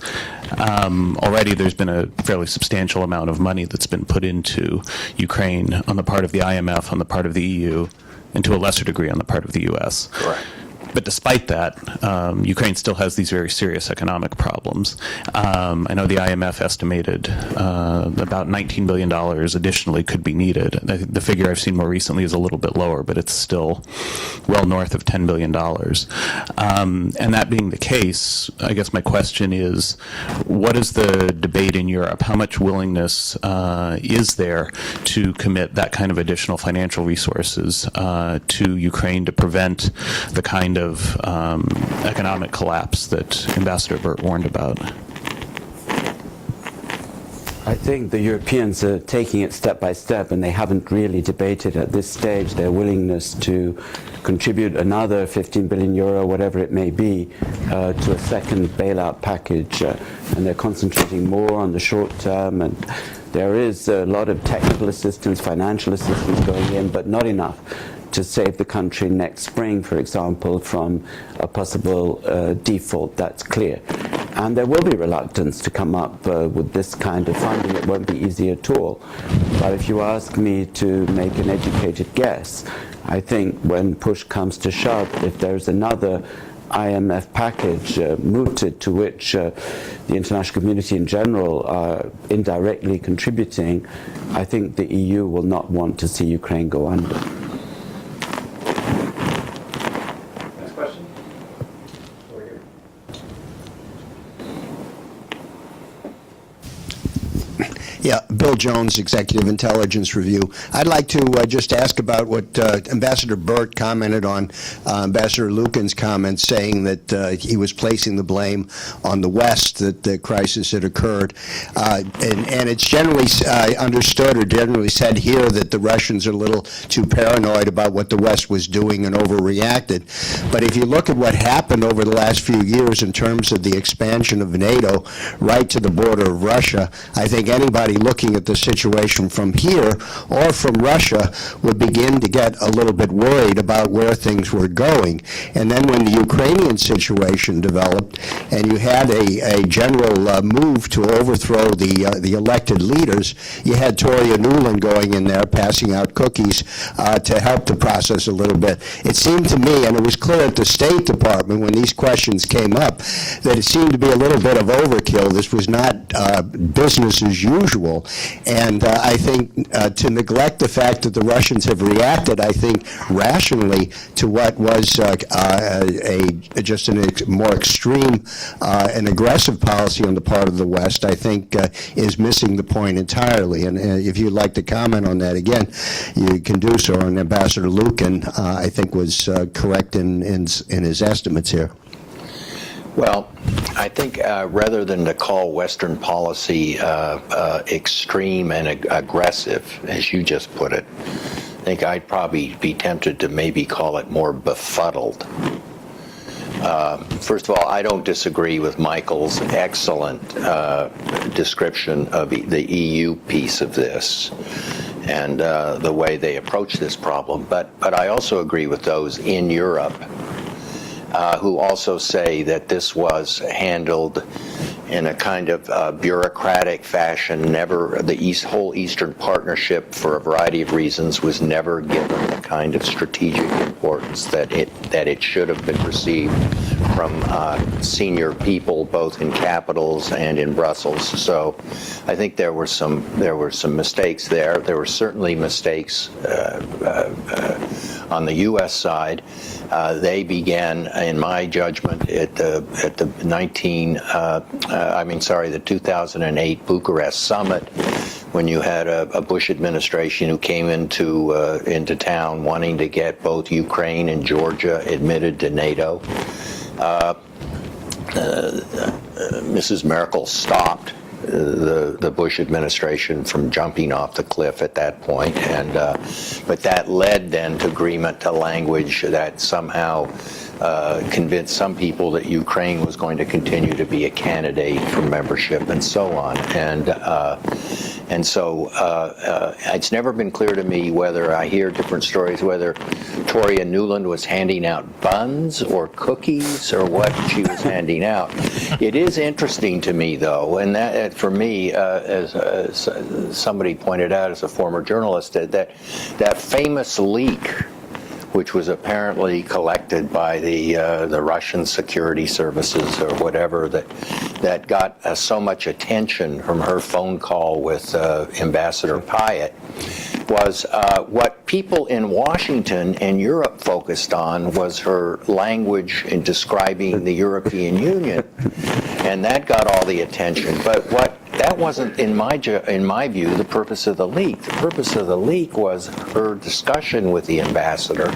Already there's been a fairly substantial amount of money that's been put into Ukraine on the part of the IMF, on the part of the EU, and to a lesser degree on the part of the U.S. Correct. But despite that, Ukraine still has these very serious economic problems. I know the IMF estimated about $19 billion additionally could be needed. The figure I've seen more recently is a little bit lower, but it's still well north of $10 billion. And that being the case, I guess my question is, what is the debate in Europe? How much willingness is there to commit that kind of additional financial resources to Ukraine to prevent the kind of economic collapse that Ambassador Burke warned about? I think the Europeans are taking it step by step, and they haven't really debated at this stage their willingness to contribute another 15 billion euro, whatever it may be, to a second bailout package. And they're concentrating more on the short term. And there is a lot of technical assistance, financial assistance going in, but not enough to save the country next spring, for example, from a possible default. That's clear. And there will be reluctance to come up with this kind of funding. It won't be easy at all. But if you ask me to make an educated guess, I think when push comes to shove, if there's another IMF package mooted to which the international community in general are indirectly contributing, I think the EU will not want to see Ukraine go under. Next question? Over here. Yeah, Bill Jones, Executive Intelligence Review. I'd like to just ask about what Ambassador Burke commented on Ambassador Lukin's comments, saying that he was placing the blame on the West, that the crisis had occurred. And it's generally understood or generally said here that the Russians are a little too paranoid about what the West was doing and overreacted. But if you look at what happened over the last few years in terms of the expansion of NATO right to the border of Russia, I think anybody looking at the situation from here or from Russia would begin to get a little bit worried about where things were going. And then when the Ukrainian situation developed and you had a general move to overthrow the elected leaders, you had Newland going in there passing out cookies to help the process a little bit. It seemed to me, and it was clear at the State Department when these questions came up, that it seemed to be a little bit of overkill. This was not business as usual. And I think to neglect the fact that the Russians have reacted, I think, rationally to what was just a more extreme and aggressive policy on the part of the West, I think is missing the point entirely. And if you'd like to comment on that again, you can do so. And Ambassador Lukin, I think, was correct in his estimates here. Well, I think rather than to call Western policy extreme and aggressive, as you just put it, I think I'd probably be tempted to maybe call it more befuddled. First of all, I don't disagree with Michael's excellent description of the EU piece of this and the way they approach this problem, but I also agree with those in Europe who also say that this was handled in a kind of bureaucratic fashion. Never, the whole Eastern Partnership, for a variety of reasons, was never given the kind of strategic importance that it should have been received from senior people, both in capitals and in Brussels. So, I think there were some mistakes there. There were certainly mistakes on the U.S. side. They began, in my judgment, at the 2008 Bucharest summit, when you had a Bush administration who came into town wanting to get both Ukraine and Georgia admitted to NATO. Mrs. Merkel stopped the Bush administration from jumping off the cliff at that point, but that led then to agreement to language that somehow convinced some people that Ukraine was going to continue to be a candidate for membership and so on. And so it's never been clear to me whether, I hear different stories, whether Victoria Newland was handing out buns or cookies or what she was handing out. It is interesting to me, though, and that for me, as somebody pointed out as a former journalist, that famous leak, which was apparently collected by the Russian security services or whatever, that got so much attention from her phone call with Ambassador Pyatt, was what people in Washington and Europe focused on was her language in describing the European Union, and that got all the attention. But that wasn't, in my view, the purpose of the leak. The purpose of the leak was her discussion with the ambassador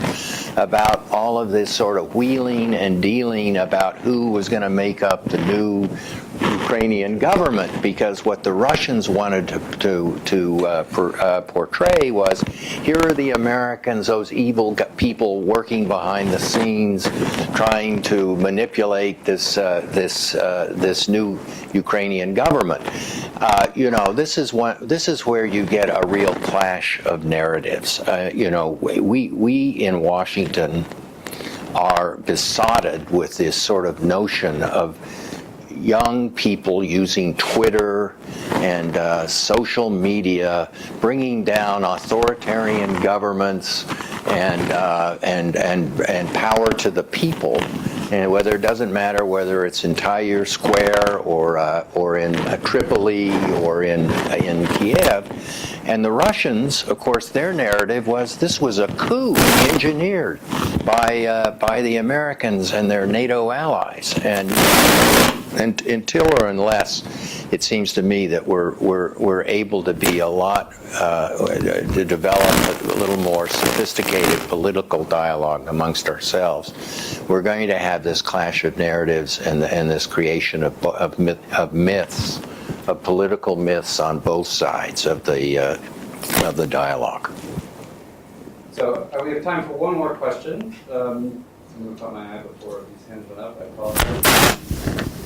about all of this sort of wheeling and dealing about who was going to make up the new Ukrainian government, because what the Russians wanted to portray was, here are the Americans, those evil people working behind the scenes, trying to manipulate this new Ukrainian government. This is where you get a real clash of narratives. We in Washington are besotted with this sort of notion of young people using Twitter and social media, bringing down authoritarian governments and power to the people. And whether it doesn't matter whether it's in Tahrir Square or in Tripoli or in Kiev. And the Russians, of course, their narrative was this was a coup engineered by the Americans and their NATO allies. And until or unless it seems to me that we're able to be a lot to develop a little more sophisticated political dialogue amongst ourselves, we're going to have this clash of narratives and this creation of myths, of political myths on both sides of the dialogue. So we have time for one more question. Someone caught my eye before these hands went up. I apologize.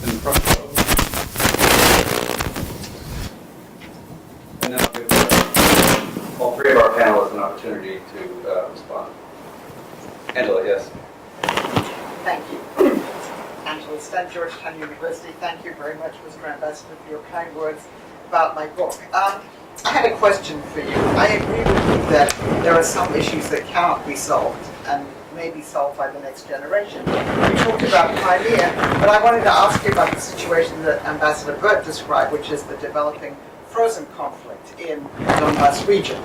In the front row. And then I'll give all three of our panelists an opportunity to respond. Angela, yes. Thank you. Angela Sten, Georgetown University. Thank you very much, Mr. Ambassador, for your kind words about my book. I had a question for you. I agree with you that there are some issues that cannot be solved and may be solved by the next generation. You talked about Crimea, but I wanted to ask you about the situation that Ambassador Burke described, which is the developing frozen conflict in the Donbass region,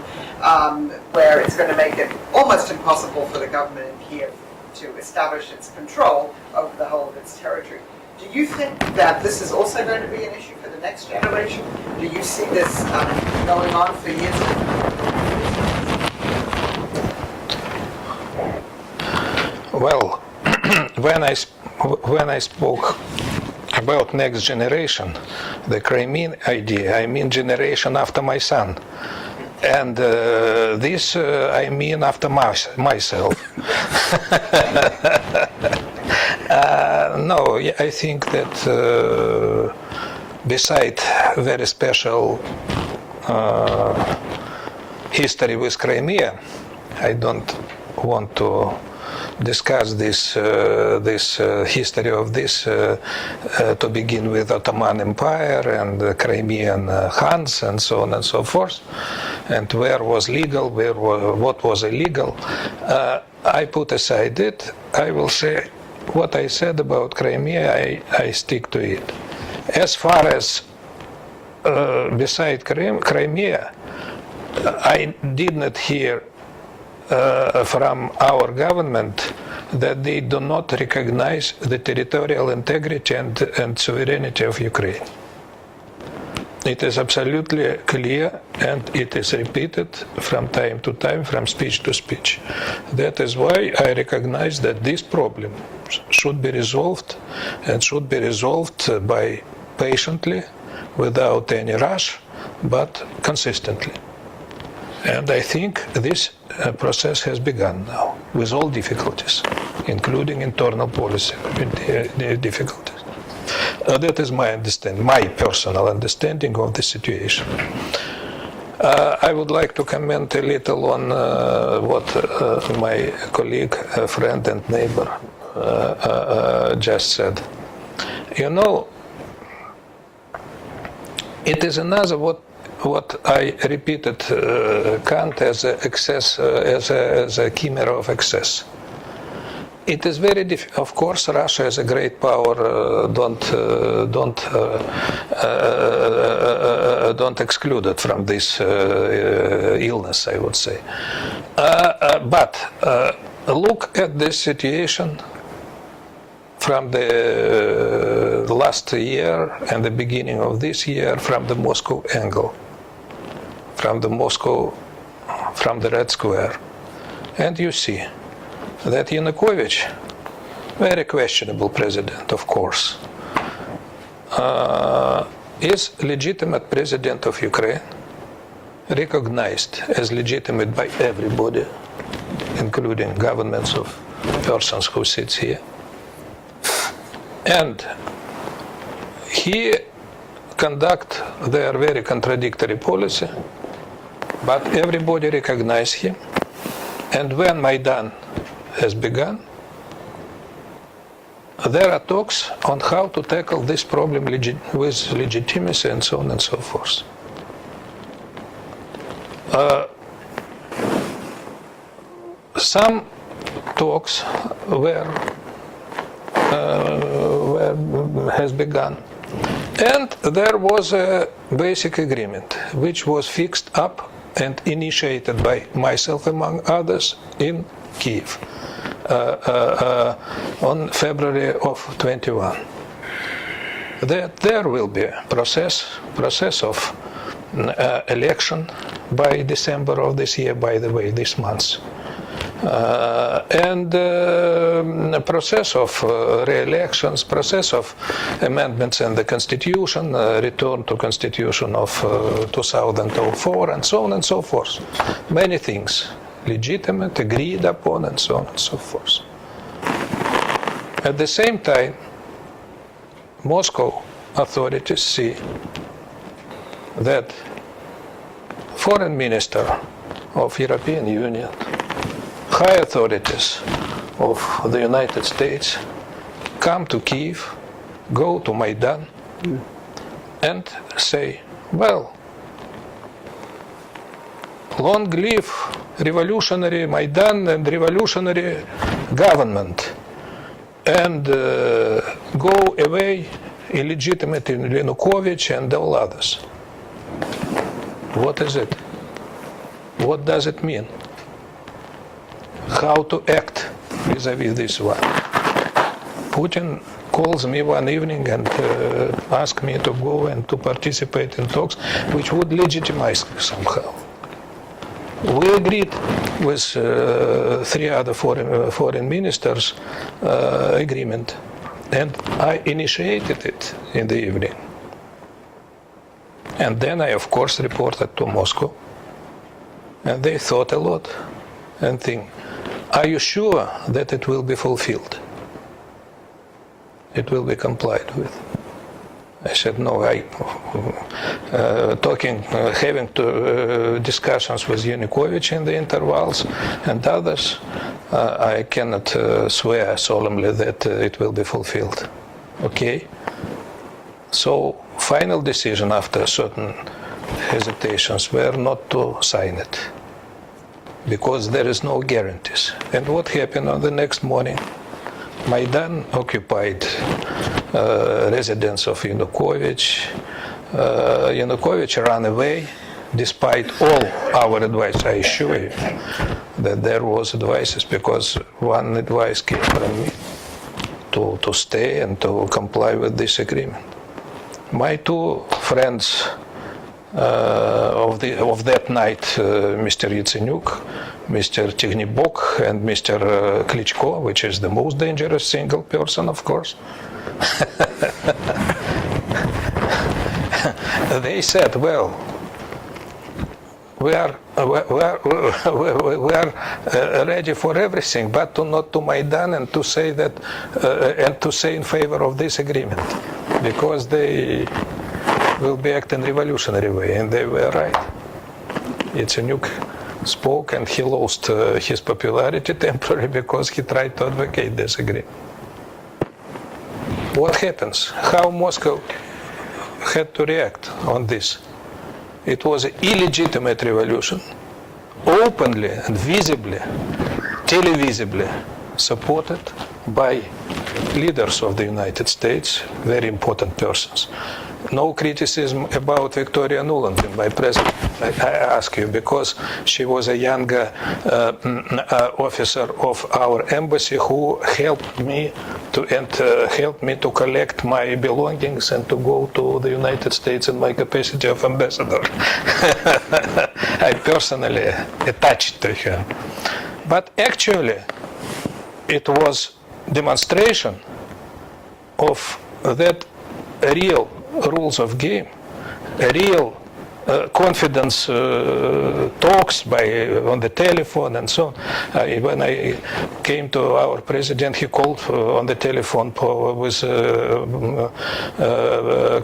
where it's going to make it almost impossible for the government in Kiev to establish its control over the whole of its territory. Do you think that this is also going to be an issue for the next generation? Do you see this going on for years? Well, when I spoke about next generation, the Crimean idea, I mean generation after my son. And this I mean after myself. No, I think that beside very special history with Crimea, I don't want to discuss this history of this to begin with Ottoman Empire and the Crimean Khans and so on and so forth, and where was legal, what was illegal. I put aside it. I will say what I said about Crimea. I stick to it. As far as beside Crimea, I did not hear from our government that they do not recognize the territorial integrity and sovereignty of Ukraine. It is absolutely clear, and it is repeated from time to time, from speech to speech. That is why I recognize that this problem should be resolved, and should be resolved by patiently, without any rush, but consistently. And I think this process has begun now, with all difficulties, including internal policy difficulties. That is my understanding, my personal understanding of the situation. I would like to comment a little on what my colleague, friend and neighbor just said. You know, it is another what I repeated, Kant as a excess, as a chimera of excess. It is very difficult. Of course, Russia is a great power. Don't exclude it from this illness, I would say. But look at this situation from the last year and the beginning of this year from the Moscow angle, from the Red Square. And you see that Yanukovych, very questionable president, of course, is legitimate president of Ukraine, recognized as legitimate by everybody, including governments of persons who sits here. And he conduct their very contradictory policy, but everybody recognize him. And when Maidan has begun, there are talks on how to tackle this problem with legitimacy and so on and so forth. Some talks has begun, and there was a basic agreement which was fixed up and initiated by myself, among others, in Kiev on February of 21. That there will be a process of election by December of this year, by the way, this month. And a process of re-elections, process of amendments in the constitution, return to constitution of 2004, and so on and so forth. Many things, legitimate, agreed upon, and so on and so forth. At the same time, Moscow authorities see that foreign minister of European Union, high authorities of the United States come to Kiev, go to Maidan, and say, well, long live revolutionary Maidan and revolutionary government, and go away illegitimate Yanukovych and all others. What is it? What does it mean? How to act vis-a-vis this one? Putin calls me one evening and asks me to go and to participate in talks which would legitimize somehow. We agreed with three other foreign ministers agreement, and I initiated it in the evening. And then I, of course, reported to Moscow. And they thought a lot and think, are you sure that it will be fulfilled? It will be complied with. I said, no, having discussions with Yanukovych in the intervals and others, I cannot swear solemnly that it will be fulfilled. Okay? So, final decision after certain hesitations were not to sign it, because there is no guarantees. And what happened on the next morning? Maidan occupied residence of Yanukovych. Yanukovych ran away, despite all our advice. I assure you that there was advices, because one advice came from me to stay and to comply with this agreement. My two friends of that night, Mr. Yatsenyuk, Mr. Tighnibok, and Mr. Klitschko, which is the most dangerous single person, of course. They said, well, we are ready for everything, but not to Maidan, and to say that and to say in favor of this agreement, because they will be acting revolutionary way, and they were right. Yatsenyuk spoke, and he lost his popularity temporarily because he tried to advocate this agreement. What happens? How Moscow had to react on this? It was an illegitimate revolution, openly and visibly, televisibly supported by leaders of the United States, very important persons. No criticism about Viktor Newland, my president. I ask you, because she was a younger officer of our embassy who helped me to collect my belongings and to go to the United States in my capacity of ambassador. I personally attached to her. But actually, it was demonstration of that real rules of game, real confidence talks on the telephone and so on. When I came to our president, he called on the telephone with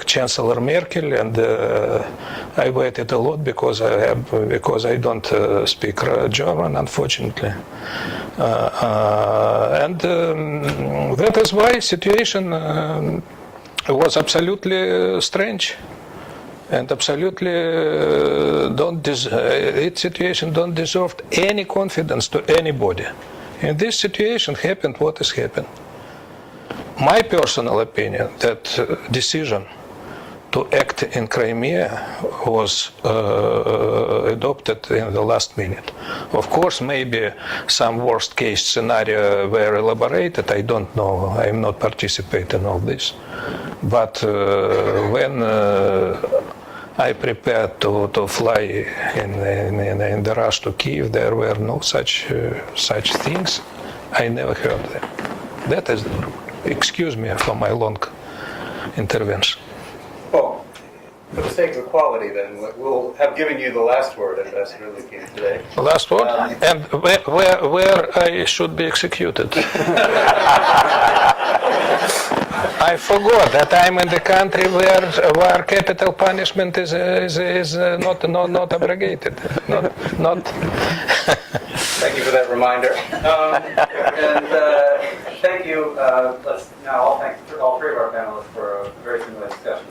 Chancellor Merkel, and I waited a lot because I don't speak German, unfortunately. And that is why situation was absolutely strange. And absolutely its situation don't deserve any confidence to anybody. In this situation happened what has happened. My personal opinion that decision to act in Crimea was adopted in the last minute. Of course, maybe some worst case scenario were elaborated. I don't know. I am not participating in all this. But when I prepared to fly in the rush to Kiev, there were no such things. I never heard them. That is, excuse me for my long intervention. Well, for the sake of equality, then, we'll have given you the last word, Ambassador Lukin, today. Last word? And where I should be executed? I forgot that I'm in the country where capital punishment is not abrogated. Not. Thank you for that reminder. And thank you. Let's now all thank all three of our panelists for a very stimulating discussion.